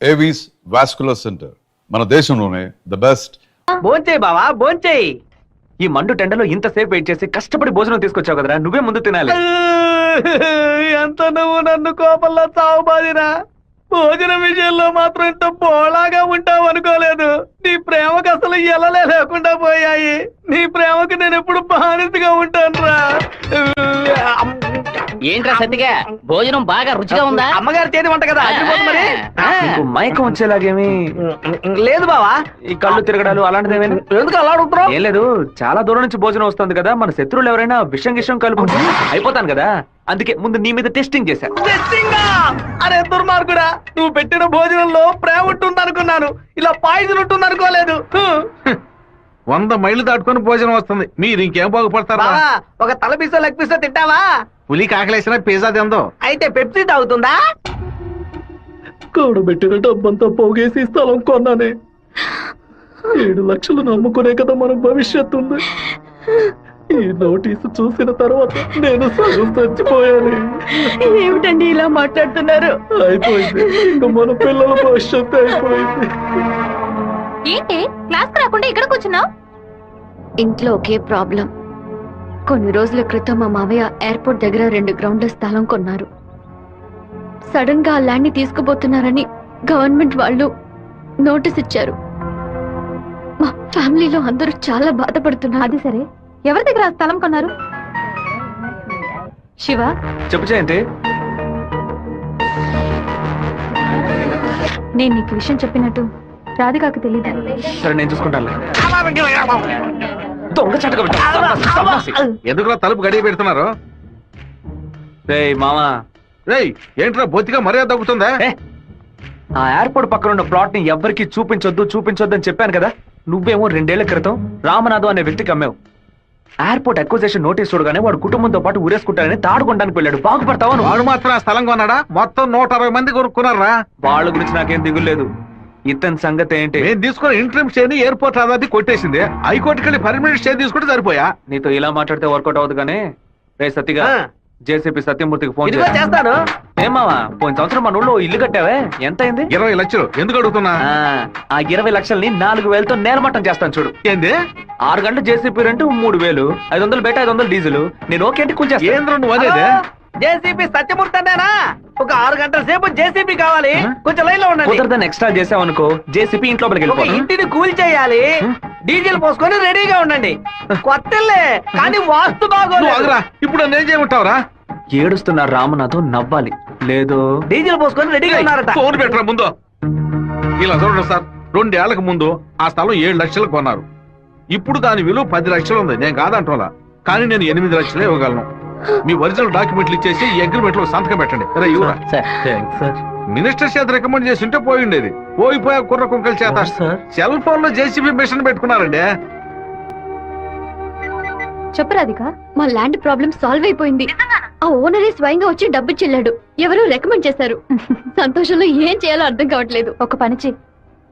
Avis vascular centre మన దేశంలోనే the best. భోంచేయి బావా భోంచేయి. ఈ మండు టెండలో ఇంతసేపు వెయిట్ చేసి కష్టపడి భోజనం తీసుకొచ్చావు కదరా, నువ్వే ముందు తినాలి. ఎంత నువ్వు నన్ను కోపంలో చావు బాదిరా, భోజనం విషయంలో మాత్రం ఇంత బోళాగా ఉంటావు అనుకోలేదు. నీ ప్రేమకు అసలు ఎలలే లేకుండా పోయాయి. నీ ప్రేమకు నేను ఎప్పుడు బానిసగా ఉంటాను రా. ఏంట్రా సత్తిగా భోజనం బాగా రుచిగా ఉందా? అమ్మగారి చేతి వంట కదా, మరి మైకం వచ్చేలాగేమి లేదు బావా. ఈ కళ్ళు తిరగడాలు అలాంటిది ఏమైనా ఎందుకు అలా అడుగుతున్నావు? ఏం లేదు, చాలా దూరం నుంచి భోజనం వస్తుంది కదా, మన శత్రువులు ఎవరైనా విషం గిషం కలుపుకుంటే అయిపోతాను కదా, అందుకే ముందు నీ మీద టెస్టింగ్ చేశా. అరే దుర్మార్గుడా, నువ్వు పెట్టిన భోజనంలో ప్రేమ ఉంటుంది అనుకున్నాను, ఇలా పాయిజన్ ఉంటుంది అనుకోలేదు. 100 మైళ్ళు దాటుకొని భోజనం వస్తుంది, మీరు ఇంకేం బాగుపడతారా? ఒక తల పీసో లెగ్ పీసో తింటావా? పులి కాకలేసిన పిజ్జా తిందో. అయితే పెప్సీ తాగుతుందా? కూడబెట్టిన డబ్బంతా పోగేసి స్థలం కొన్నానే. 7 లక్షలు నమ్ముకునే కదా మన భవిష్యత్తు ఉంది. ఈ నోటీసు చూసిన తర్వాత నేను సగం చచ్చిపోయాను. ఏమిటండి ఇలా మాట్లాడుతున్నారు? అయిపోయింది, ఇంకా మన పిల్లల భవిష్యత్తు అయిపోయింది. ఏంటి క్లాస్ రాకుండా ఇక్కడ కూర్చున్నావు? ఇంట్లో ఒకే ప్రాబ్లం. కొన్ని రోజుల క్రితం మా మావయ్య ఎయిర్పోర్ట్ దగ్గర 2 గ్రౌండ్ల స్థలం కొన్నారు. సడన్ గా ఆ ల్యాండ్ ని తీసుకుపోతున్నారని గవర్నమెంట్ వాళ్ళు నోటీస్ ఇచ్చారు. మా ఫ్యామిలీలో అందరూ చాలా బాధపడుతున్నారు. అది సరే, ఎవరి దగ్గర ఆ స్థలం కొన్నారు? శివ చెప్పు చేయండి. నేను నీకు విషయం చెప్పినట్టు రాధికాకు తెలియదు. సరే నేను చూసుకుంటాను. దొంగ చటక ఎందుకులా తలుపు గడియ పెడుతున్నారు? రేయ్ మామా, రేయ్ ఏంట్రా బొత్తిగా మర్యాద తగ్గుతుందా? ఆ ఎయిర్పోర్ట్ పక్కన ఉన్న ప్లాట్ ని ఎవ్వరికి చూపించొద్దు అని చెప్పాను కదా. నువ్వేమో 2 ఏళ్ల క్రితం రామనాథం అనే వ్యక్తికి అమ్మావు. ఎయిర్పోర్ట్ అక్విజిషన్ నోటీస్ చూడగానే వాడు కుటుంబంతో పాటు ఊరేసుకుంటారని తాడుకోవడానికి వెళ్ళాడు. బాగుపడతావా? వాడు మాత్రం ఆ స్థలం కొన్నాడా? మొత్తం 160 మంది కొనుక్కున్నారా? వాళ్ళ గురించి నాకేం దిగులేదు. ఇతని సంగతి ఏంటి? నేను తీసుకుని ఇంట్రీమ్ స్టే ని ఎయిర్పోర్ట్ అథారిటీ కొట్టేసింది. హైకోర్టుకి వెళ్ళి పర్మనెంట్ స్టే తీసుకుంటే సరిపోయా. నీతో ఇలా మాట్లాడితే వర్కౌట్ అవుతుంది కానీ రే సత్తిగా, జేసీపీ సత్యమూర్తికి ఫోన్ చేస్తాను. ఏమావా, పోయిన సంవత్సరం మన ఊళ్ళో ఇల్లు కట్టావే, ఎంత అయింది? 20 లక్షలు. ఎందుకు అడుగుతున్నా? ఆ 20 లక్షల్ని 4,000తో నేలమట్టం చేస్తాను చూడు. ఏంది? 6 గంటలు జేసీపీ రెంట్ 3,000, 500 బయట 500 డీజిల్. నేను ఓకే అంటే కొంచెం ఏంద్ర నువ్వు అనేది? జేసీపీ సత్యమూర్తి అన్నానా? ఒక 6 గంటల సేపు జేసీపీ కావాలి, కొంచెం లైన్ లో ఉండండి. కుదరదని ఎక్స్ట్రా చేసావనుకో జేసీపీ ఇంట్లో ఇంటిని కూల్ చేయాలి, డీజిల్ పోసుకొని రెడీగా ఉండండి. కొత్తలే కానీ వాస్తు బాగోలేదు. ఇప్పుడు నేను చేయమంటావురా? ఏడుస్తున్నారు రామనాథం, నవ్వాలి. లేదు డీజిల్ పోసుకొని రెడీగా ఉన్నారట. ఫోన్ పెట్టరా ముందు. ఇలా చూడండి సార్, 2 ఏళ్లకు ముందు ఆ స్థలం 7 లక్షలు కొన్నారు. ఇప్పుడు దాని విలువ 10 లక్షలు ఉంది. నేను కాదంటోలా, కానీ నేను 8 లక్షలే ఇవ్వగలను. మీ ఒరిజినల్ డాక్యుమెంట్లు ఇచ్చేసి ఈ అగ్రిమెంట్ లో సంతకం పెట్టండి. మినిస్టర్ చేత రికమెండ్ చేసి ఉంటే పోయి ఉండేది. పోయిపోయా కుర్ర కుంకల చేత సెల్ ఫోన్ లో జేసీబీ మిషన్ పెట్టుకున్నారండి. చెప్పు రాధిక, మా ల్యాండ్ ప్రాబ్లం సాల్వ్ అయిపోయింది. ఆ ఓనరే స్వయంగా వచ్చి డబ్బు చెల్లాడు. ఎవరు రికమెండ్ చేశారు. సంతోషంలో ఏం చేయాలో అర్థం కావట్లేదు. ఒక పని చెయ్యి,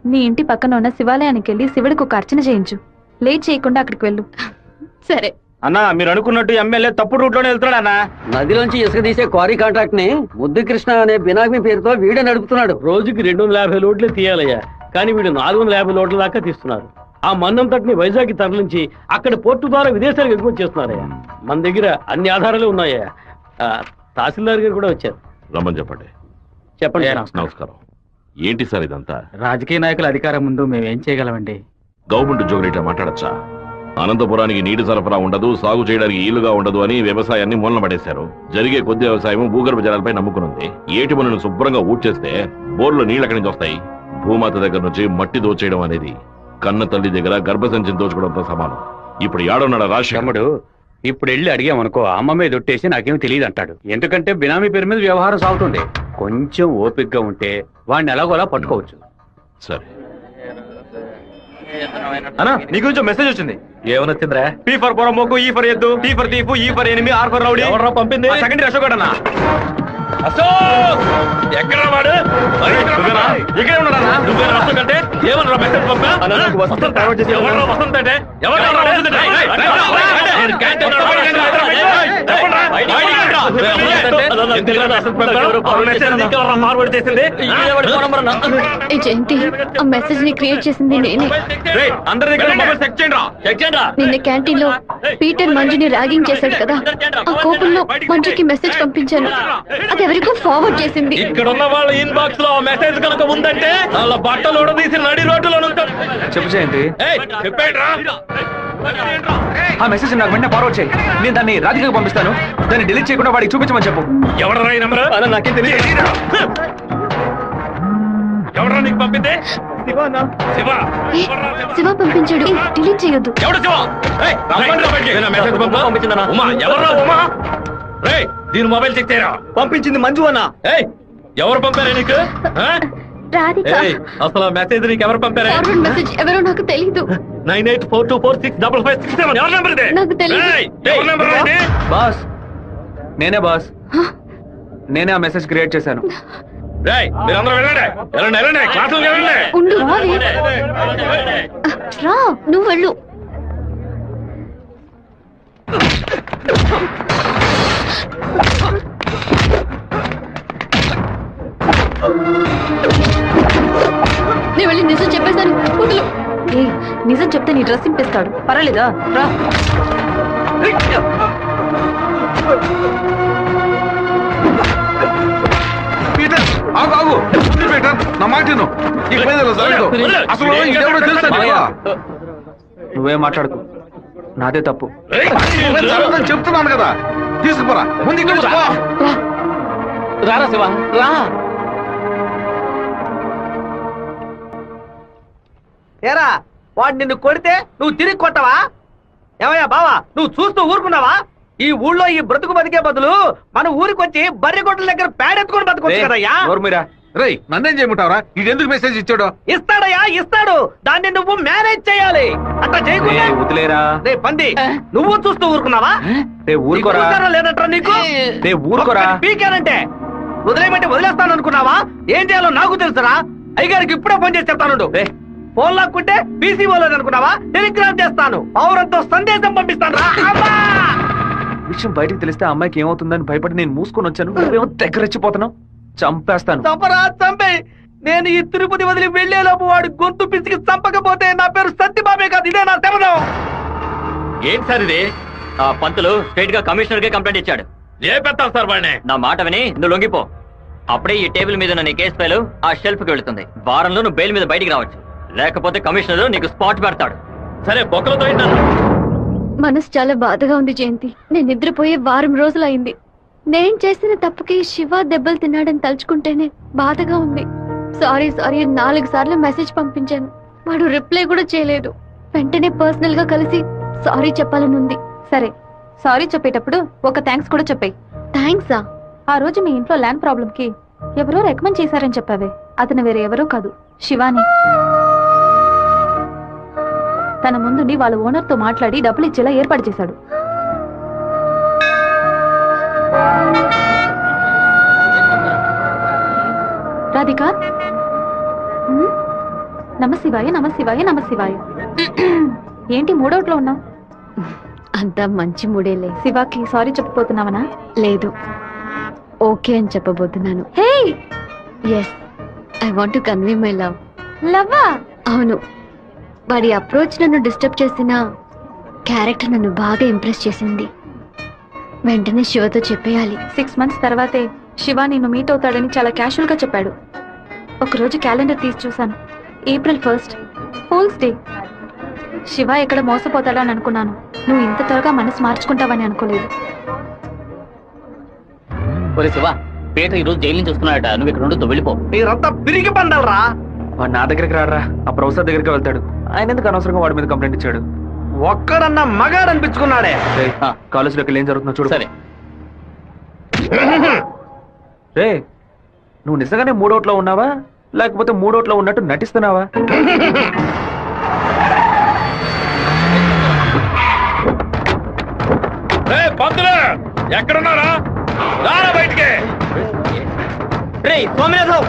నీ ఇంటి పక్కన ఉన్న శివాలయానికి వెళ్ళి శివుడికి ఒక అర్చన చేయించు. లేట్ చేయకుండా అక్కడికి వెళ్ళు. సరే అన్నా, మీరు అనుకున్నట్టు ఎమ్మెల్యే తప్పుడు రూట్ లోనే వెళ్తున్నాడు అన్న. నదిలోంచి ఇసుక తీసే క్వారీ కాంట్రాక్ట్ ని ముద్దు కృష్ణ అనే బినామీ పేరుతో వీడే నడుపుతున్నాడు. రోజుకి 250 లోడ్లే తీయాలయ్యా, కానీ వీడు 450 లోడ్ల దాకా తీస్తున్నారు. ఆ మన్నంతటిని వైజాగ్ తరలించి అక్కడ పోర్టు ద్వారా విదేశాలకు ఎగుమతి చేస్తున్నారయ్యా. మన దగ్గర అన్ని ఆధారాలు ఉన్నాయా. తహసీల్దార్ గారు కూడా వచ్చారు. రమ్మని చెప్పండి. చెప్పండి. నమస్కారం. ఏంటి సార్ ఇదంతా? రాజకీయ నాయకుల అధికారం ముందు మేము ఏం చేయగలమండి? గవర్నమెంట్ ఉద్యోగులు ఇట్లా మాట్లాడచ్చా? అనంతపురానికి నీటి సరఫరా ఉండదు, సాగు చేయడానికి ఈలుగా ఉండదు అని వ్యవసాయాన్ని మూలన పడేశారు. జరిగే కొద్ది వ్యవసాయం భూగర్భ జలాలపై నమ్ముకునుంది. ఏటి పనులను శుభ్రంగా ఊడ్చేస్తే బోర్లో నీళ్ళు ఎక్కడి నుంచి వస్తాయి? భూమాత దగ్గర నుంచి మట్టి దోచేయడం అనేది కన్న తల్లి దగ్గర గర్భసంచిని దోచుకోవడంతో సమానం. ఇప్పుడు ఏడున్నాడు రాష్ట్రముడు. ఇప్పుడు వెళ్ళి అడిగామనుకో అమ్మ మీద ఒట్టేసి నాకేం తెలియదు అంటాడు. ఎందుకంటే బినామీ పేరు మీద వ్యవహారం సాగుతుంది. కొంచెం ఓపికగా ఉంటే వాడిని ఎలాగోలా పట్టుకోవచ్చు. సరే అన్నా, నీ గురించి మెసేజ్ వచ్చింది. ఏమనొచ్చిందిరా? పీ ఫర్ పొరమోకు, ఈ ఫర్ ఎద్దు, టీ ఫర్ తీపు, E for enemy, R for rowdy. ఎవరు పంపింది? సెకండరీ అశోక్ అన్న. అశోక్ ఎక్కడ వాడు? ఇక్కడే ఉన్నాడా? నువ్వేనా అశోక్ అంటే? ఏమన్నా మెసేజ్ పంపా? వసంత వసంత అంటే ఎవరు? ఏ జయంతి, ఆ మెసేజ్ ని క్రియేట్ చేసింది నేనే. అందరి దగ్గర మొబైల్ చెక్ చేయండి. నిన్న క్యాంటీన్ లో పీటర్ మంజుని ర్యాగింగ్ చేశాడు కదా, ఆ కోపంలో మంజుకి మెసేజ్ పంపించాను. అది ఎవరికో ఫార్వర్డ్ చేసింది. ఇక్కడ ఉన్న వాళ్ళ ఇన్బాక్స్ లో మెసేజ్ కనుక ఉందంటే వాళ్ళ బట్టలు ఉడదీసి నడి రోడ్డులో ఉంటారు. చెప్పు జయంతి. చెప్పేట్రా. ఆ మెసేజ్ నాకు వెంటనే ఫార్వర్డ్ చేయి. నేను దాన్ని రాధికకు పంపిస్తాను. దాన్ని డిలీట్ చేయకుండా వాడికి చూపించమని చెప్పు. ఎవడరా ఈ నెంబర్? నాకేం తెలియదు. ఎవడరా నీకు పంపింది? శివ. ఏ, శివ పంపించాడు. డిలీట్ చేయొద్దు. ఎవడు శివ? మెసేజ్ పంపించిందన్నా. ఉమా, ఎవర్రా ఉమా? రేయ్, దీని మొబైల్ చెక్ చేయరా. పంపించింది మంజు అన్న. ఏయ్, ఎవరు పంపారా నీకు? రాధిక. ఏయ్, అసలు ఆ మెసేజ్ నీకు ఎవరు పంపారా? ఫార్వర్డ్ మెసేజ్ ఎవరో నాకు తెలీదు. 9842465567. ఎవరి నెంబర్ ఇది? నాకు తెలీదు. ఏయ్, ఎవరి నెంబర్ ఇది? బాస్, నేనే బాస్. నేనే ఆ మెసేజ్ క్రియేట్ చేశాను. రేయ్, మీరందరూ వెళ్ళండి. వెళ్ళండి. క్లాసులకు వెళ్ళండి. ఉండు, రా, నువ్వు వెళ్ళు. నేను వెళ్ళి నిజం చెప్పేశాను. వదులు. ఏ, నిజం చెప్తే నీ డ్రెస్ చింపేస్తాడు. పర్వాలేదా? రా. పీటర్, ఆగు. పీటర్, నా మాట విను. ఈ పైన జరగదు. అసలు ఇదెవడో తెలుసా నీకు? నువ్వే మాట్లాడుకో, నాదే తప్పు. జరగదని చెప్తున్నాను కదా. తీసుకుపోరా, ముందు ఇక్కడ రా. రారా శివ, రా. ఏరా, వాడు నిన్ను కొడితే నువ్వు తిరిగి కొట్టవా? ఏమయ్యా బావా, నువ్వు చూస్తూ ఊరుకున్నావా? ఈ ఊళ్ళో ఈ బ్రతుకు బతికే బదులు మన ఊరికొచ్చి బర్రె కొట్టల దగ్గర పేడెత్తుకొని బతుకొచ్చు కదయ్యా. మీరా రేయ్, నన్నేం చేయమంటావరా? ఇది ఎందుకు మెసేజ్ ఇచ్చాడు? ఇస్తాడయ్యా, ఇస్తాడు. దాన్ని నువ్వు మేనేజ్ చేయాలి. అట్లా చేయకుండా వదిలేరా. రే పంది, నువ్వు చూస్తూ ఊరుకున్నావా? ఊరుకోరా. లేదంటారా నీకు? ఊరుకోరా. పీకానంటే వదిలేయమంటే వదిలేస్తాను అనుకున్నావా? ఏం చేయాలో నాకు తెలుసురా. అయ్యగారికి ఇప్పుడే ఫోన్ చేసి చెప్తాను. ఫోన్ లాక్కుంటే పీసీ పోలేదు అనుకున్నావా? టెలిగ్రామ్ చేస్తాను. పౌరంతో సందేశం పంపిస్తాను. విషయం బయటికి తెలిస్తే అమ్మాయికి ఏమవుతుందని భయపడి నేను మూసుకొని వచ్చాను. నువ్వేమో దగ్గర రెచ్చిపోతున్నావు. చంపేస్తాను. చంపరా, చంపే. నేను ఈ తిరుపతి వదిలి వెళ్లేలోపు వాడు గొంతు పిసికి చంపకపోతే నా పేరు సత్యబాబే కాదు. ఇదే నా శపథం. ఏంటి సార్ ఇది? ఆ పంతులు స్ట్రైట్ గా కమిషనర్ కే కంప్లైంట్ ఇచ్చాడు. ఏ పెడతావు సార్ వాడిని? నా మాట విని నువ్వు లొంగిపో. అప్పుడే ఈ టేబుల్ మీద ఉన్న నీ కేసు ఫైల్ ఆ షెల్ఫ్ కి వెళుతుంది. వారంలో నువ్వు బెయిల్ మీద బయటికి రావచ్చు. లేకపోతే కమిషనర్ నీకు స్పాట్ పెడతాడు. సరే, బొక్కలతో ఏంటన్నా? మనసు చాలా బాధగా ఉంది జయంతి. నేను నిద్రపోయే వారం రోజులైంది. నేను చేసిన తప్పుకి శివ దెబ్బలు తిన్నాడని తలుచుకుంటేనే బాధగా ఉంది. సారీ 4 సార్లు మెసేజ్ పంపించాను. వాడు రిప్లై కూడా చేయలేదు. వెంటనే పర్సనల్ గా కలిసి సారీ చెప్పాలనుంది. సరే, సారీ చెప్పేటప్పుడు ఒక థ్యాంక్స్ కూడా చెప్పాయి. థ్యాంక్సా? ఆ రోజు మీ ఇంట్లో ల్యాండ్ ప్రాబ్లం కి ఎవరో రికమెండ్ చేశారని చెప్పావే, అతను వేరే ఎవరో కాదు, శివాని. తన ముందుండి వాళ్ళ ఓనర్ తో మాట్లాడి డబ్బులు ఇచ్చేలా ఏర్పాటు చేశాడు. రాధిక, నమశివాయ నమశివాయ నమశివాయ. ఏంటి మూడోట్లో ఉన్నావు? అంతా మంచి మూడేలే. శివాకి సారీ చెప్పబోతున్నావనా? లేదు, ఓకే అని చెప్పబోతున్నాను. Hey, yes, I want to convey my love. లవ్వా? అవును. వాడి అప్రోచ్ నన్ను డిస్టర్బ్ చేసిన క్యారెక్టర్ నన్ను బాగా ఇంప్రెస్ చేసింది. వెంటనే శివతో చెప్పేయాలి. 6 months తర్వాతే శివ నిన్ను మీట్ అవుతాడని చాలా క్యాషువల్ గా చెప్పాడు. ఒకరోజు క్యాలెండర్ తీసి చూశాను. April 1st, fools day. Shiva ఎక్కడ మోసపోతాడని అనుకున్నాను. నువ్వు ఇంత త్వరగా మనసు మార్చుకుంటావని అనుకోలేదు. శివ, పీటర్ ఈ రోజు జైలు నుంచి వస్తున్నాడట. నువ్వు ఇక్కడ ఉండొద్దు, వెళ్ళిపో. మీరంతా పిరికి పండాలరా. వాడు నా దగ్గరికి రాడరా, ఆ ప్రొఫెసర్ దగ్గరికి వెళ్తాడు. ఆయన ఎందుకు అనవసరంగా వాడి మీద కంప్లైంట్ ఇచ్చాడు? ఒక్కడన్నా మగాడు అనిపించుకున్నాడే. కాలేజీలోకి ఏం జరుగుతుందో చూడు. సరే. రే, నువ్వు నిజంగానే మూడోట్లో ఉన్నావా, లేకపోతే మూడోట్లో ఉన్నట్టు నటిస్తున్నావా? పంతులు ఎక్కడున్నారా? రారా బయటికి. రే సోమనాథం,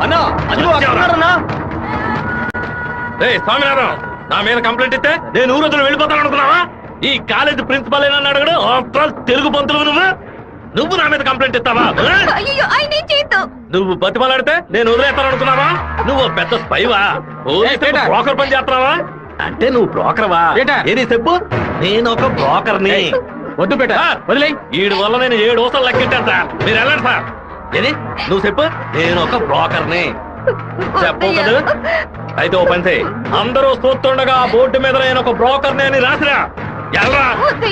అన్నా, అన్నా స్వామినారాయణ, నా మీద కంప్లైంట్ ఇస్తే నేను ఊరు వదిలి వెళ్ళిపోతాను అనుకున్నావా? ఈ కాలేజ్ ప్రిన్సిపల్ ఏనా అడగడు? తెలుగు పంతులు నువ్వు నా మీద కంప్లైంట్ ఇస్తావా? అయ్యో ఆయన ఏం చేయొద్దు. నువ్వు బతిమలాడితే నేను వదిలేస్తాను అనుకున్నావా? నువ్వు పెద్ద స్పైవా? బ్రోకర్ పని చేస్తున్నావా? అంటే నువ్వు బ్రోకర్వా? ఏది చెప్పు. నేను ఒక బ్రోకర్ని. వద్దు బేట, వదిలే. వీడి వల్ల నేను 7 ఊసలు లెక్కెట్టాను సార్. మీరు వెళ్ళండి సార్. ఏది నువ్వు చెప్పు. నేను ఒక బ్రోకర్ని చెప్పు కదా. అయితే ఓ పని చేయి, అందరూ చూస్తుండగా ఆ బోర్డు మీద నేను ఒక బ్రోకర్ని అని రాసిరా. ఎల్రా,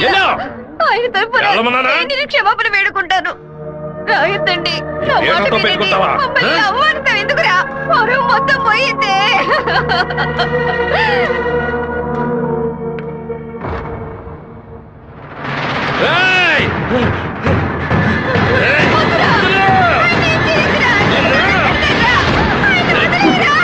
ఎల్లో. ఆయన తరపున వెళ్ళమన్నానా? నేను క్షమాపణ వేడుకుంటాను. రాయొద్దండి. నా మాట ఏడుతో వినండి. పెట్టుకుంటావా? మమ్మల్ని అవమానిస్తాం ఎందుకురా? పరువు మొత్తం పోయిందే. ఏయ్! ఏయ్! వద్దురా. నేను చేయకురా. వద్దురా. ఆయన వదిలేరా?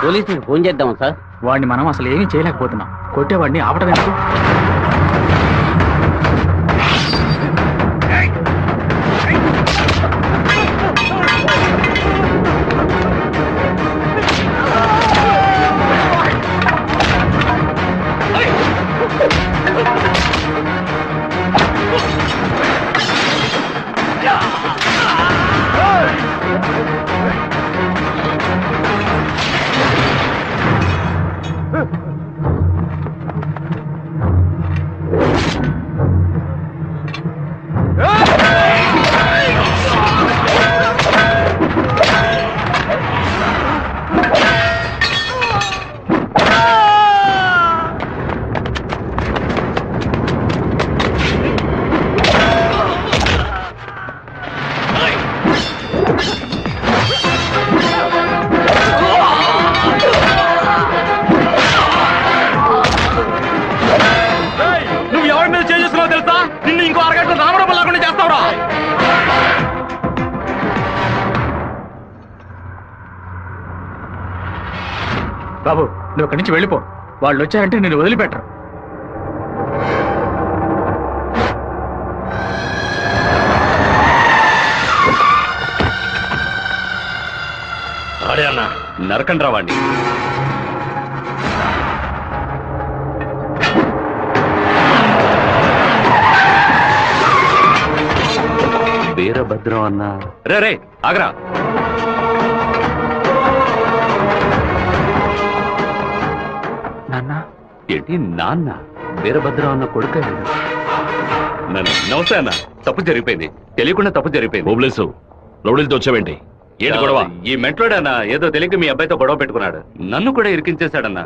పోలీసులకు ఫోన్ చేద్దామా సార్? వాడిని మనం అసలు ఏమీ చేయలేకపోతున్నాం. కొట్టేవాడిని ఆపడం ఎందుకు? నువ్వు ఎవరి మీద చేసుకున్నావు తెలుసా? నిన్ను ఇంకో అరగంట రామడం లేకుండా చేస్తావురా. బాబు, నువ్వు అక్కడి నుంచి వెళ్ళిపో. వాళ్ళు వచ్చారంటే నేను వదిలిపెట్టరు. ఆడే అన్న నరకండి రావండి. వీరభద్రం అన్న. రే ఆగరా. నాన్న ఏంటి నాన్న? వీరభద్రం అన్న కొడుకు. నమస్తే అన్న. తప్పు జరిగిపోయింది, తెలియకుండా తప్పు జరిగిపోయింది. ఓబ్లేసు, రౌడీలతో వచ్చావేంటి? ఏంటి గొడవ? ఈ మెంట్లోడన్నా ఏదో తెలియక మీ అబ్బాయితో గొడవ పెట్టుకున్నాడు. నన్ను కూడా ఇరికించేశాడన్నా.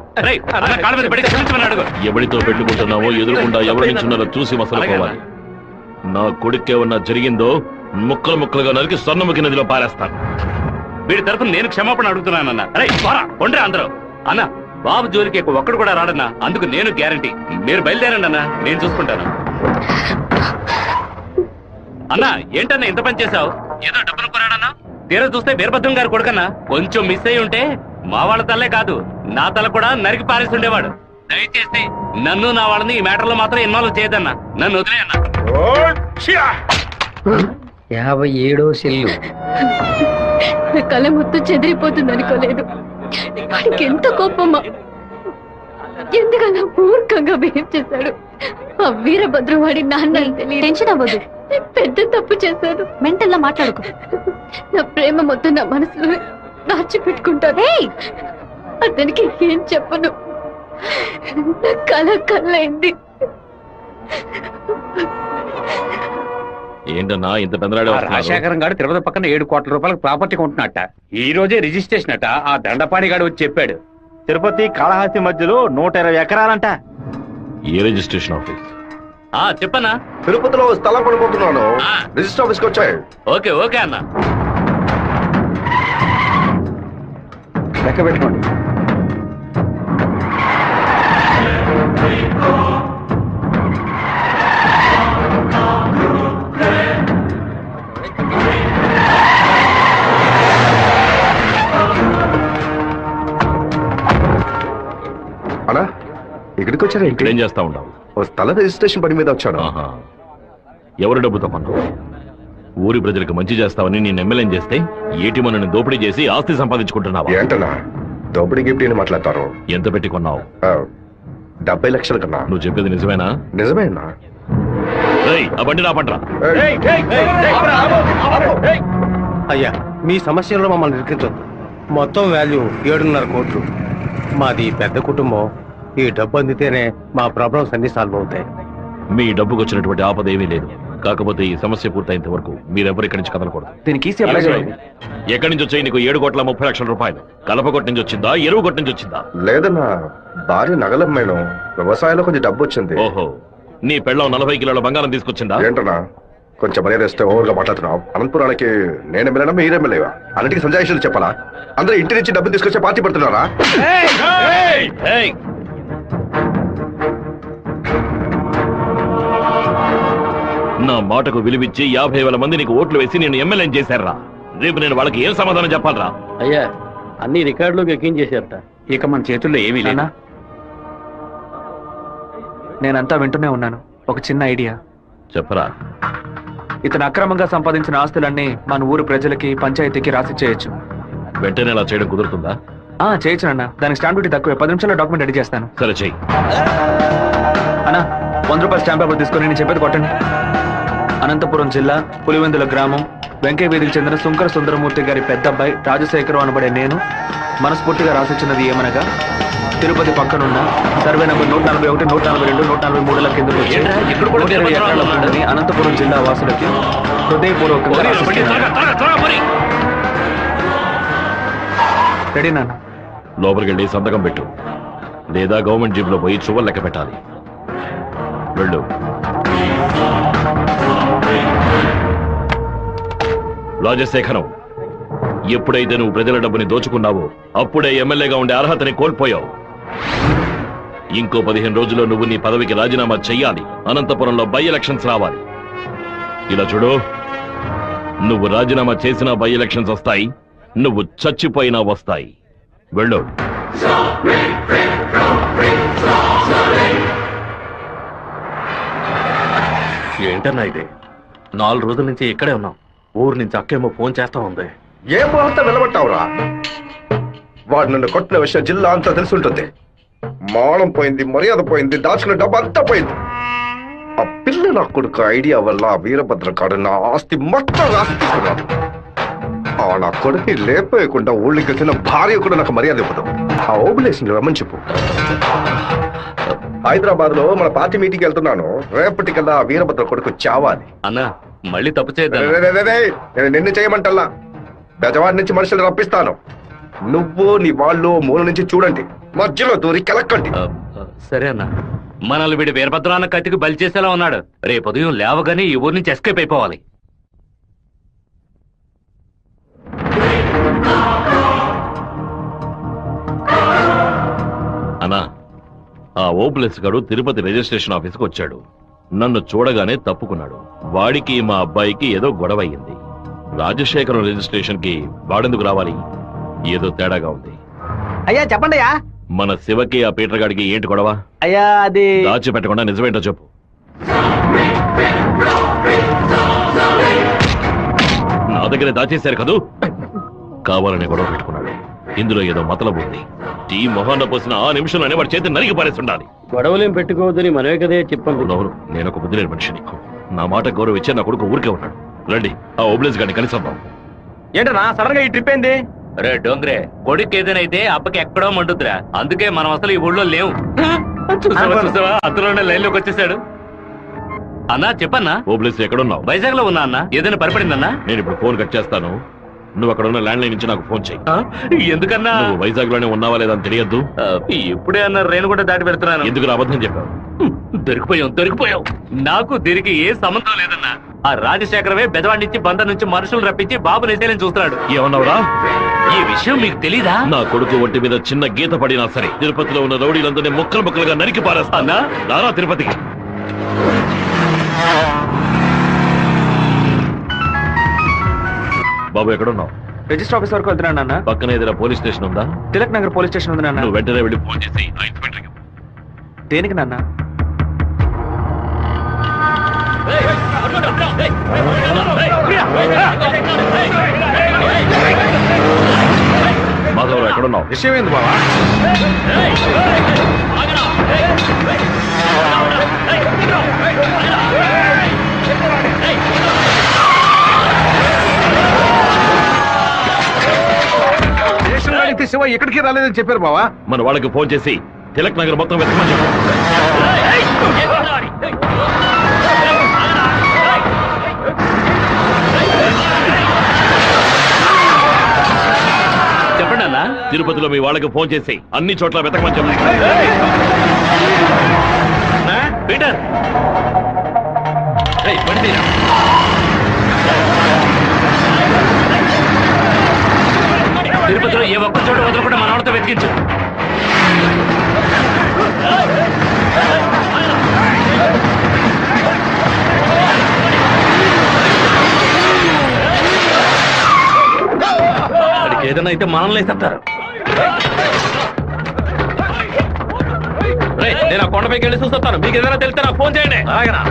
ఎవరితో పెట్టుకుంటున్నావో ఎదురుకుండా ఎవరి నించున్నారో చూసి మసలుకోవాలి. నా కొడుకేమన్నా జరిగిందో ముక్కలు ముక్కలుగా నరికి స్వర్ణముఖి నదిలో పారేస్తాను. వీడి తరఫున నేను క్షమాపణ అడుగుతున్నానన్నా. అరే కొండ్రా అందరూ. అన్న, బాబు జోలికి ఒక్కడు కూడా రాడన్నా. అందుకు నేను గ్యారంటీ. మీరు బయలుదేరండి అన్నా, నేను చూసుకుంటాను. అన్నా, ఏంటన్నా ఇంత పని చేశావు? ఏదో డబ్బులు కొరాడన్నా. తీరా చూస్తే వీరభద్రం గారు కొడుకన్నా. కొంచెం మిస్ అయి ఉంటే మా వాళ్ళ తల్లే కాదు, నా తల కూడా నరికి పారేసి ఉండేవాడు. దయచేసి నన్ను నా వాళ్ళని ఈ మ్యాటర్ లో మాత్రం ఇన్వాల్వ్ చేయదన్నా. నన్ను వదిలేయన్నా. 57వ సెల్లు. కళ మొత్తం చెదిరిపోతుంది అనుకోలేదు. వాడికి ఎంత కోపమా! ఎందుకలా మూర్ఖంగా బిహేవ్ చేశాడు. ఆ వీరభద్రం వాడి నాన్న టెన్షన్ అవ్వదు. పెద్ద తప్పు చేశాడు. మెంటల్లా మాట్లాడుకో. నా ప్రేమ మొత్తం నా మనసులో దాచిపెట్టుకుంటాను. అతనికి ఏం చెప్పను. నా కళ్ళైంది. ఏంటన్నా ఇంత పెందరాడే? రాజశేఖరం గారు తిరుపతి పక్కన 7 కోట్ల రూపాయలకు ప్రాపర్టీ కొంటున్నట్ట. ఈ రోజే రిజిస్ట్రేషన్ అట. ఆ దండపాణి గారు వచ్చి చెప్పాడు. తిరుపతి కాళహస్తి మధ్యలో 120 ఎకరాలంట. ఏ రిజిస్ట్రేషన్ ఆఫీస్? చెప్పన్నా. తిరుపతిలో స్థలం పడిపోతున్నాను. రిజిస్టర్ ఆఫీస్కి వచ్చాయి. ఓకే ఓకే అన్న. లెక్క పెట్టుకోండి. ఇక్కడికి వచ్చారా ఇక్కడ ఏం చేస్తా ఉండవు? ఓ స్థల రిజిస్ట్రేషన్ పని మీద వచ్చాను. ఆహా. ఎవరి డబ్బుతో కొన్నావు? ఊరి ప్రజలకు మంచి చేస్తావని నేను ఎమ్మెల్యేం చేస్తే ఏటి మనని దోపిడీ చేసి ఆస్తి సంపాదించుకుంటున్నావా? ఏంటన్నా దోపిడీ గిఫ్ట్ అని మాట్లాడతారు? ఎంత పెట్టి కొన్నావు? 70 లక్షల కన్నా. నువ్వు చెప్పేది నిజమేనా? నిజమేనా? రేయ్, ఆ బండి నా పంటరా. అయ్యా, మీ సమస్యలో మమ్మల్ని ఇరికించొద్దు. మొత్తం వాల్యూ 7.5 కోట్లు. మాది పెద్ద కుటుంబం. ఈ డబ్బు అందితేనే మా ప్రాబ్లమ్స్ అన్ని సాల్వ్ అవుతాయి. మీ డబ్బుకు వచ్చినటువంటి ఆపద ఏమీ లేదు. కాకపోతే ఈ సమస్య పూర్తయినంత వరకు మీరెవరు ఇక్కడి నుంచి కదలకూడదు. దీనికి ఈసీ అప్లై చేయండి. ఎక్కడి నుంచి వచ్చాయి నీకు 7,30,00,000 రూపాయలు? కలపగొట్టు నుంచి వచ్చిందా, ఎరువు కొట్టు నుంచి వచ్చిందా? లేదన్నా, భార్య నగలం మేడం. వ్యవసాయంలో కొంచెం డబ్బు వచ్చింది. ఓహో, నీ పెళ్ళం 40 కిలోల బంగారం తీసుకొచ్చిందా? ఏంటన్నా కొంచెం మర్యాద ఇస్తే ఓవర్గా మాట్లాడుతున్నావు. అనంతపురానికి నేను ఎమ్మెల్యేనా మీరే ఎమ్మెల్యేవా? అన్నిటికీ సంజాయిషులు చెప్పాలా? అందరూ ఇంటి నుంచి డబ్బు తీసుకొచ్చే పార్టీ పడుతున్నారా? నా మాటకు విలువిచ్చి 50,000 మంది నీకు ఓట్లు వేసి నేను ఎమ్మెల్యేని చేశారా? రేపు నేను వాళ్ళకి ఏం సమాధానం చెప్పాలరా? అయ్యా, అన్ని రికార్డులోకి ఎక్కించేశారట. ఇక మన చేతుల్లో ఏమీ లేనా? నేనంతా వింటూనే ఉన్నాను. ఒక చిన్న ఐడియా చెప్పరా. ఇతను అక్రమంగా సంపాదించిన ఆస్తులన్నీ మన ఊరు ప్రజలకి, పంచాయతీకి రాసి చేయొచ్చు. వెంటనే అలా చేయడం కుదురుతుందా? చేయొచ్చు అన్న. దానికి స్టాంప్ డ్యూటీ తక్కువ. 10 నిమిషాల్లో డాక్యుమెంట్ రెడీ చేస్తాను. సరే చెయ్యి. అన్నా, 100 రూపాయల స్టాంప్ పేపర్ తీసుకొని నేను చెప్పేది కొట్టండి. అనంతపురం జిల్లా పులివెందుల గ్రామం వెంకయ్య వీధికి చెందిన సుంకర సుందరమూర్తి గారి పెద్ద అబ్బాయి రాజశేఖరం అనబడే నేను మనస్ఫూర్తిగా రాసిచ్చినది ఏమనగా, తిరుపతి పక్కనున్న సర్వే నంబర్ 141, 142, 143 కిందకు వచ్చి 120 ఎకరాల భూమిని అనంతపురం జిల్లా వాసులకి హృదయపూర్వకంగా రాసిస్తున్నాను. రెడీ నాన్న? లోపలికి వెళ్ళి సంతకం పెట్టు, లేదా గవర్నమెంట్ జీబులో పోయి చువ్వలు లెక్క పెట్టాలి. వెళ్ళు. రాజశేఖరం, ఎప్పుడైతే నువ్వు ప్రజల డబ్బుని దోచుకున్నావో అప్పుడే ఎమ్మెల్యేగా ఉండే అర్హతని కోల్పోయావు. ఇంకో 15 రోజుల్లో నువ్వు నీ పదవికి రాజీనామా చెయ్యాలి. అనంతపురంలో బై ఎలక్షన్స్ రావాలి. ఇలా చూడు, నువ్వు రాజీనామా చేసినా బై ఎలక్షన్స్ వస్తాయి, నువ్వు చచ్చిపోయినా వస్తాయి. వెళ్ళు. ఏంటన్నా ఇది? 4 రోజుల నుంచి ఇక్కడే ఉన్నాం. ఊరు నుంచి అక్కేమో ఫోన్ చేస్తా ఉంది. ఏ ముహూర్తం నిలబట్టావురా? వాడు నన్ను కొట్టిన విషయం జిల్లా అంతా తెలుసుంటుంది. మానం పోయింది, మర్యాద పోయింది, దాచుకున్న డబ్బు అంతా పోయింది. ఆ పిల్ల నా కొడుకు ఐడియా వల్ల వీరభద్ర కాడు నా ఆస్తి మొత్తం రాసి తీసుకున్నాడు. ఆ నా కొడుకుని లేపేయకుండా ఊళ్ళకి వచ్చిన భార్య కూడా నాకు మర్యాద ఇవ్వదు. ఆ ఓబులేషన్ రమ్మని చెప్పు. హైదరాబాద్ లో మన పార్టీ మీటింగ్ వెళ్తున్నాను. రేపటికల్లా వీరభద్ర కొడుకు చావాలి. అన్నా, మళ్ళీ తప్పు చేద్దాం. నేను నిన్ను చేయమంటల్లా, బెజవాడి నుంచి మనుషులు రప్పిస్తాను. నువ్వు నీ వాళ్ళు మూల నుంచి చూడండి, మధ్యలో దూరి కెలక్కండి. సరే అన్న. మనల్ని వీడి వీరభద్రాన్న కత్తికి బలి చేసేలా ఉన్నాడు. రేపు ఉదయం లేవగానే ఈ ఊరు నుంచి ఎస్కేప్ అయిపోవాలి. అన్నా, ఆ ఓప్లెస్ గాడు తిరుపతి రిజిస్ట్రేషన్ ఆఫీస్కి వచ్చాడు. నన్ను చూడగానే తప్పుకున్నాడు. వాడికి మా అబ్బాయికి ఏదో గొడవ అయ్యింది. రాజశేఖరం రిజిస్ట్రేషన్ కి వాడెందుకు రావాలి? ఏదో తేడాగా ఉంది. అయ్యా చెప్పండి అయ్యా. మన శివకి ఆ పీటర్ గాడికి ఏంటి గొడవ? అయ్యా అది దాచిపెట్టకుండా నిజమేంటో చెప్పు. నా దగ్గర దాచేశారు కదూ. కావాలనే గొడవ పెట్టుకున్నాడు. ఇందులో ఏదో మతలబు ఉంది. టీ మొహాన్న పోసిన ఆ నిమిషంలోనే వాడి చేతి నరికి పారేసి ఉండాలి. గొడవలేం పెట్టుకోవద్దని మనమే కదే చెప్పండి. అవునవును, నేను ఒక బుద్ధి లేని మనిషిని. నా మాట గౌరవం ఇచ్చే నా కొడుకు ఊరికే ఉన్నాడు. రండి, ఆ ఓబ్లేస్ గారిని కలిసొద్దాం. ఏంటన్నా సడన్ గా ఈ ట్రిప్ ఏంది? రే డోంగ్రే, కొడుకు ఏదైతే అప్పకి ఎక్కడో మండుద్రా. అందుకే మనం అసలు ఈ ఊళ్ళో లేవు. చూసావా, అందులోనే లైన్ లోకి వచ్చేసాడు. అన్నా చెప్పన్నా. ఓబ్లేస్ ఎక్కడున్నావు? వైజాగ్ లో ఉన్నా అన్న. ఏదైనా పరిపడిందన్నా? నేను ఇప్పుడు ఫోన్ కట్ చేస్తాను. నువ్వు అక్కడ ఉన్న ల్యాండ్ లైన్ నుంచి నాకు ఫోన్ చెయ్యి. ఎందుకన్నా? నువ్వు వైజాగ్ లోనే ఉన్నావా లేదా అని తెలియద్దు. ఇప్పుడే అన్న రేణు కూడా దాటి పెడుతున్నాను. ఎందుకు అబద్ధం చెప్పావు? దొరికిపోయావు. నాకు దీనికి ఏ సంబంధం లేదన్నా. ఆ రాజశేఖరమే బెదవాడి నుంచి బందర్ నుంచి మనుషులు రప్పించి బాబు నిజాలని చూస్తున్నాడు. ఏమన్నావురా? ఈ విషయం మీకు తెలీదా? నా కొడుకు ఒంటి మీద చిన్న గీత పడినా సరే తిరుపతిలో ఉన్న రౌడీలందరినీ ముక్కలు ముక్కలుగా నరికి పారేస్తానా? రారా తిరుపతికి. బాబు ఎక్కడున్నావు? రిజిస్టర్ ఆఫీస్ వరకు వెళ్తున్నాను నాన్న. పక్కన ఏదైనా పోలీస్ స్టేషన్ ఉందా? తిలక్ నగర్ పోలీస్ స్టేషన్ ఉంది నాన్న. నువ్వు వెంటనే వెళ్ళి ఫోన్ చేసి ఆ ఇన్స్పెక్టర్కి దేనికి నాన్న? మాధవరావు ఎక్కడున్నావు? విషయం ఏంది బావా? స్టేషన్లో అడిగితే శివ ఎక్కడికి రాలేదని చెప్పారు బావా. మన వాళ్ళకి ఫోన్ చేసి తిలక్ నగర్ మొత్తం వెతకమని చెప్పు. చెప్పండి అన్న. తిరుపతిలో మీ వాళ్ళకి ఫోన్ చేసి అన్ని చోట్ల వెతకమని చెప్పు. పీటర్ తిరుపతిలో ఏ ఒక్క చోట వదలకుండా మన వాళ్ళతో వెతికించు. వాడికి ఏదైనా అయితే మనల్ని చెప్తారు. నేను ఆ కొండపైకి వెళ్ళి చూస్తాను. మీకు ఏదైనా తెలిస్తే నాకు ఫోన్ చేయండి. అలాగేనా?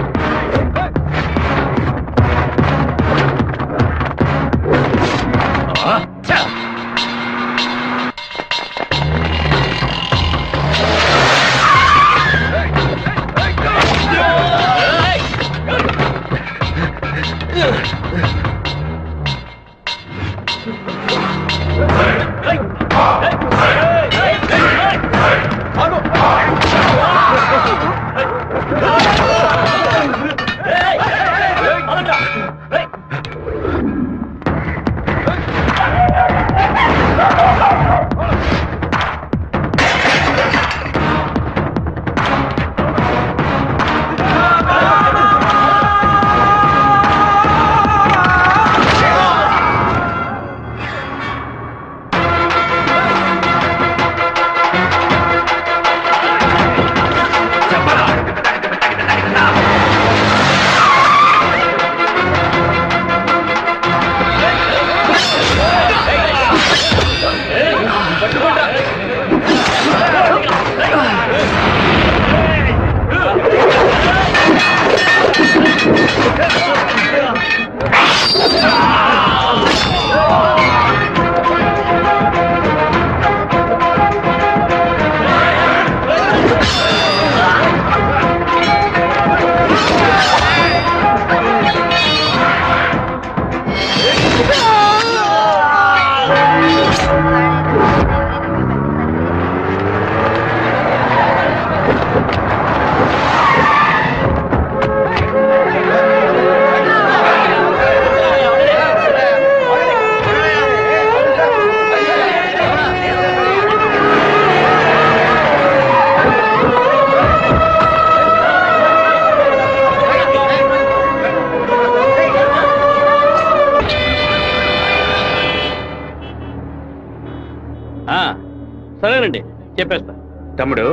సరేనండి, చెప్పేస్తా. తమ్ముడు,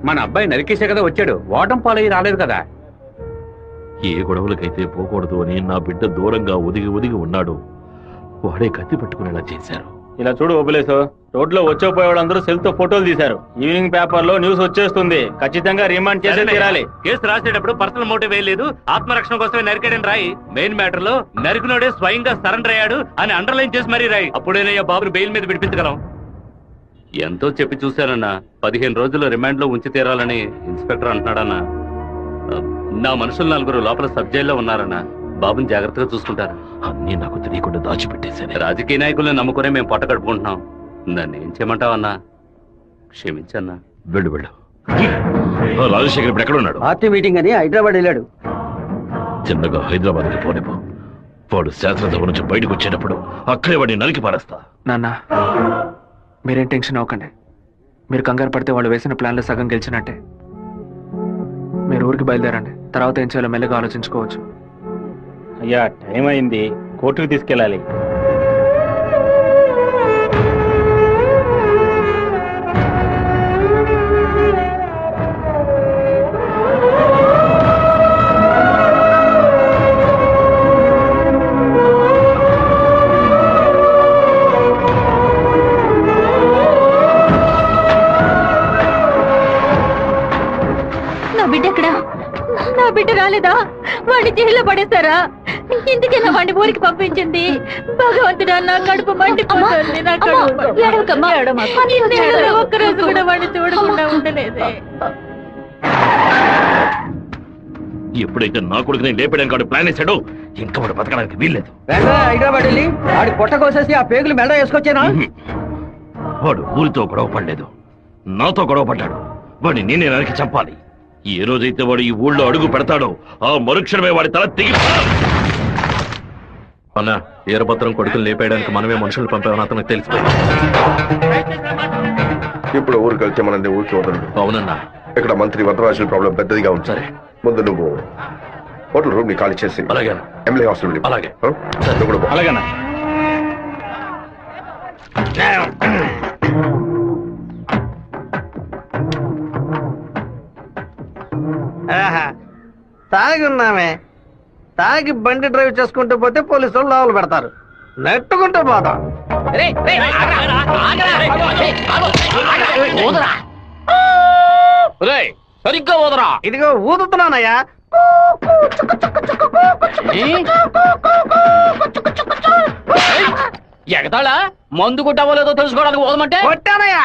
మన అబ్బాయి నరికేసే కదా వచ్చాడు, ఓటం పాలయ్యి రాలేదు కదా. ఏ గొడవలకైతే పోకూడదు అని నా బిడ్డ దూరంగా ఒదిగి ఒదిగి ఉన్నాడు. వాడే కత్తి పట్టుకునేలా చేశారు. ఇలా చూడు ఓబులేసు, రోడ్లో వచ్చేపోయేవాళ్ళందరూ సెల్ తో ఫోటోలు తీశారు. ఈవినింగ్ పేపర్ లో న్యూస్ వచ్చేస్తుంది. ఖచ్చితంగా రిమాండ్ చేసే తీరాలి. కేసు రాసేటప్పుడు పర్సనల్ మోటివ్ వేయలేదు, ఆత్మరక్షణ కోసమే నరికాడని రాయి. మెయిన్ మ్యాటర్ లో నరికినోడే స్వయంగా సరెండర్ అయ్యాడు అని అండర్లైన్ చేసి మరీ రాయి. అప్పుడేనయ్యా బాబుని బెయిల్ మీద విడిపించగలం. ఎంతో చెప్పి చూశానన్నా, 15 రోజులు రిమాండ్ లో ఉంచి తీరాలని ఇన్స్పెక్టర్ అంటున్నాడన్నా. నా మనుషులు 4 లోపల సబ్ జైల్లో ఉన్నారన్నా. బాబుని జాగ్రత్తగా చూసుకుంటారు. అన్నీ నాకు తెలియకుండా దాచిపెట్టేశాను. రాజకీయ నాయకుల్ని నమ్ముకునే మేము పొట్ట కడుపుకుంటున్నాం. నన్ను ఏం చేయమంటావన్నా? క్షమించన్నా. వెళ్ళు వెళ్ళు. రాజశేఖర్ ఇప్పుడు ఎక్కడున్నాడు? పార్టీ మీటింగ్ అని హైదరాబాద్ వెళ్ళాడు. చిన్నగా హైదరాబాద్కి పోనిపో. వాడు శాస్త్రసభ నుంచి బయటకు వచ్చేటప్పుడు అక్కడే వాడిని నరికి పారేస్తా. నాన్న, మీరేం టెన్షన్ అవ్వకండి. మీరు కంగారు పడితే వాళ్ళు వేసిన ప్లాన్లో సగం గెలిచినట్టే. మీరు ఊరికి బయలుదేరండి. తర్వాత ఏం చేయాలో మెల్లగా ఆలోచించుకోవచ్చు. అయ్యా, టైం అయింది, కోర్టుకు తీసుకెళ్ళాలి. బిడ్డ రాలేదా? వాడిని జైల్లో పడేస్తారా? ఇందుకెలా వాడిని ఊరికి పంపించింది? భగవంతుడా, నా కడుపు మండిపోతుంది. నా కడుపు ఒక్కరోజు కూడా వాడిని చూడకుండా ఉండలేదే. ఎప్పుడైతే నా కొడుకు నేను లేపడానికి వాడు ప్లాన్ వేశాడో ఇంకా వాడు బతకడానికి వీల్లేదు. హైదరాబాద్ వెళ్ళి వాడి పొట్ట కోసేసి ఆ పేగులు మెడ వేసుకొచ్చానా? వాడు ఊరితో గొడవ పడలేదు, నాతో గొడవ పడ్డాడు. వాడిని నేనే నరికి చంపాలి. ఏ రోజైతే వాడు ఈ ఊళ్ళో అడుగు పెడతాడో ఆ మరుక్షణమే వాడి తల తెగి. అన్న, ఈరభద్రం కొడుకులు లేపేయడానికి మనమే మనుషులు పంపామని అతనికి తెలిసిపోయింది. ఇప్పుడు ఊరికి వెళ్తే మనల్ని ఊరికి వదలడు. అవునన్నా. ఇక్కడ మంత్రి వరదరాజుల ప్రాబ్లం పెద్దదిగా ఉంది. సరే, ముందు నువ్వు హోటల్ రూమ్ ని ఖాళీ చేసి అలాగే ఎమ్మెల్యే హాస్పిటల్. అలాగే. అలాగేనా? తాగి ఉన్నామే, తాగి బండి డ్రైవ్ చేసుకుంటూ పోతే పోలీసు వాళ్ళు లోపల పెడతారు. నెట్టుకుంటూ పోతాం. సరిగ్గా ఊదరా. ఇదిగో ఊదుతున్నానయ్యా. ఎగతాళా? మందు కొట్టవలేదో తెలుసుకోవడానికి ఊదమంటే కొట్టానయ్యా.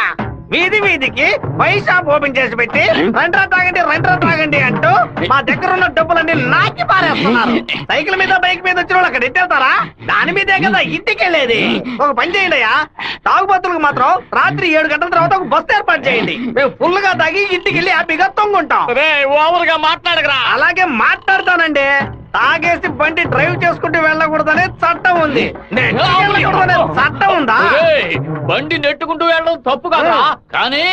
వీధి వీధికి పైసా ఓపెన్ చేసి పెట్టి రెండ్రా తాగండి అంటూ మా దగ్గర ఉన్న డబ్బులన్నీ నాకి పారేస్తున్నారు. సైకిల్ మీద బైక్ మీద వచ్చిన వాళ్ళు అక్కడ ఎట్టేస్తారా? దాని మీదే కదా ఇంటికి వెళ్ళేది. ఒక పని చేయండి అయ్యా, తాగుబోతులకు మాత్రం రాత్రి 7 గంటల తర్వాత ఒక బస్సు ఏర్పాటు చేయండి. మేము ఫుల్ గా తాగి ఇంటికి వెళ్ళి హ్యాపీగా తొంగుంటాం. ఓవర్గా మాట్లాడగరా. అలాగే మాట్లాడతానండి. తాగేసి బండి డ్రైవ్ చేసుకుంటూ వెళ్ళకూడదనే చట్టం ఉంది. చట్టం ఉందా? బండి నెట్టుకుంటూ వెళ్ళడం తప్పు కదా, కానీ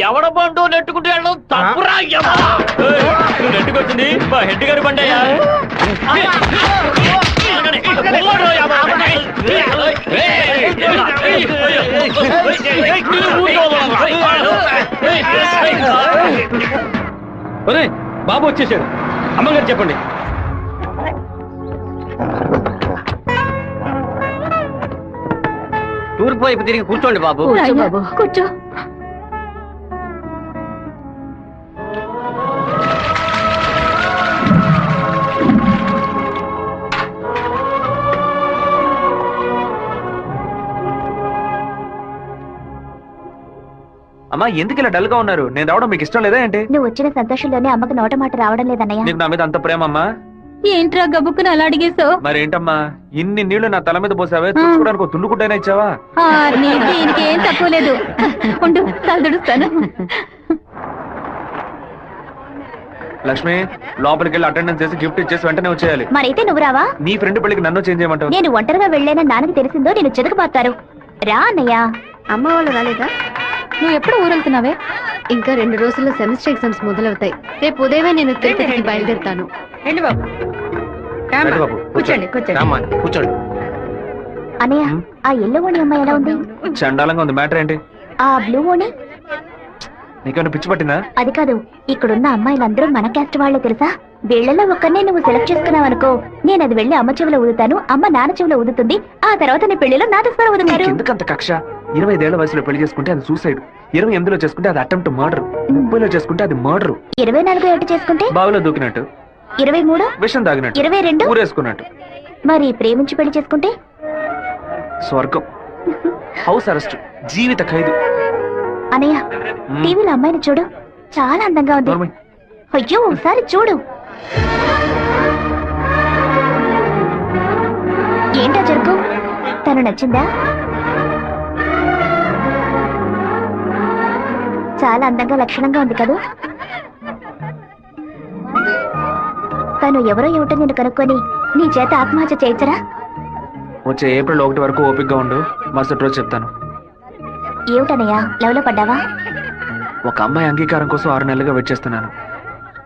ఎవడ బండు నెట్టుకుంటూ వెళ్ళడం తప్పురా. నెట్టుకొచ్చింది మా హెడ్ గారి బండి అయ్యా. బాబు వచ్చేసాడు. అమ్మగారు చెప్పండి. తూర్పు వైపు తిరిగి కూర్చోండి బాబు. కూర్చో. అమ్మా, ఎందుకు ఇలా డల్ గా ఉన్నారు? నేను రావడం మీకు ఇష్టం లేదా ఏంటి? నువ్వు వచ్చిన సంతోషంలోనే అమ్మకి నోట మాట రావడం లేదన్నయ్య. నీకు నా మీద అంత ప్రేమ అమ్మా? ఏంట్రా గబుక్కుని అలా అడిగేసావు? మరేంటమ్మా, ఇన్ని నీళ్లు నా తల మీద పోసావే, చూసుకోవడానికి తుండుకుంటేనే ఇచ్చావా? ఇంకేం తక్కువ లేదు. ఉండు, తలదుడుస్తాను. లక్ష్మి, లోపలికి వెళ్ళి అటెండెన్స్ చేసి గిఫ్ట్ ఇచ్చేసి వెంటనే వచ్చేయాలి. మరైతే నువ్వు రావా? నీ ఫ్రెండ్ పెళ్లికి నన్ను చేంజ్ చేయమంటావు? నేను ఒంటరిగా వెళ్ళానని నాన్నకి తెలిసిందో నేను చెదకబాతారు. రా అన్నయ్య. అమ్మ వాళ్ళు రాలేదా? నువ్వు ఎప్పుడు ఊరెళ్తున్నావే? ఇంకా 2 రోజుల్లో సెమిస్టర్ ఎగ్జామ్స్ మొదలవుతాయి. రేపు ఉదయమే నేను తిరుపతికి బయలుదేరుతాను. కూర్చోండి. అన్నయ్య, ఆ ఎల్లో ఓణి అమ్మాయి ఎలా ఉంది? చండాలంగా ఉంది. మ్యాటర్ ఏంటి? ఆ బ్లూ ఓణి నీకేమైనా పిచ్చి పట్టిందా? అది కాదు, ఇక్కడున్న అమ్మాయిలందరూ మన క్యాస్ట్ వాళ్లే తెలుసా? వీళ్లలో ఒక్కనే నువ్వు సెలెక్ట్ చేసుకున్నావు అనుకో, నేను అది వెళ్ళి అమ్మ చెవిలో ఊదుతాను, అమ్మ నాన్న చెవిలో ఊదుతుంది, ఆ తర్వాత నీ పెళ్లిలో నా దస్తరా ఊదుతారు. ఎందుకంత కక్ష? 25 ఏళ్ల వయసులో పెళ్లి చేసుకుంటే అది సూసైడ్, 28లో చేసుకుంటే అది అటెంప్ట్ మర్డర్, 30లో చేసుకుంటే అది మర్డర్, 24 ఏట చేసుకుంటే బావిలో దూకినట్టు, 23 విషం తాగినట్టు, 22 ఊరేసుకున్నట్టు. మరి ప్రేమించి పెళ్లి చేసుకుంటే స్వర్గం, హౌస్ అరెస్ట్, జీవిత ఖైదు. అనయ్య, టీవీలో అమ్మాయిని చూడు, చాలా అందంగా ఉంది. అయ్యో, ఒకసారి చూడు. ఏంటా జరుగు? తను నచ్చిందా? చాలా అందంగా లక్షణంగా ఉంది కదూ? తను ఎవరో ఏమిటో నేను కనుక్కొని నీ చేత ఆత్మహత్య చేయించరా? వచ్చే ఏప్రిల్ 1 వరకు ఓపికగా ఉండు, మరుసటి రోజు చెప్తాను. ఏమిటనయ్యా, లవ్ లో పడ్డావా? ఒక అమ్మాయి అంగీకారం కోసం 6 నెలలుగా వెయిట్ చేస్తున్నాను.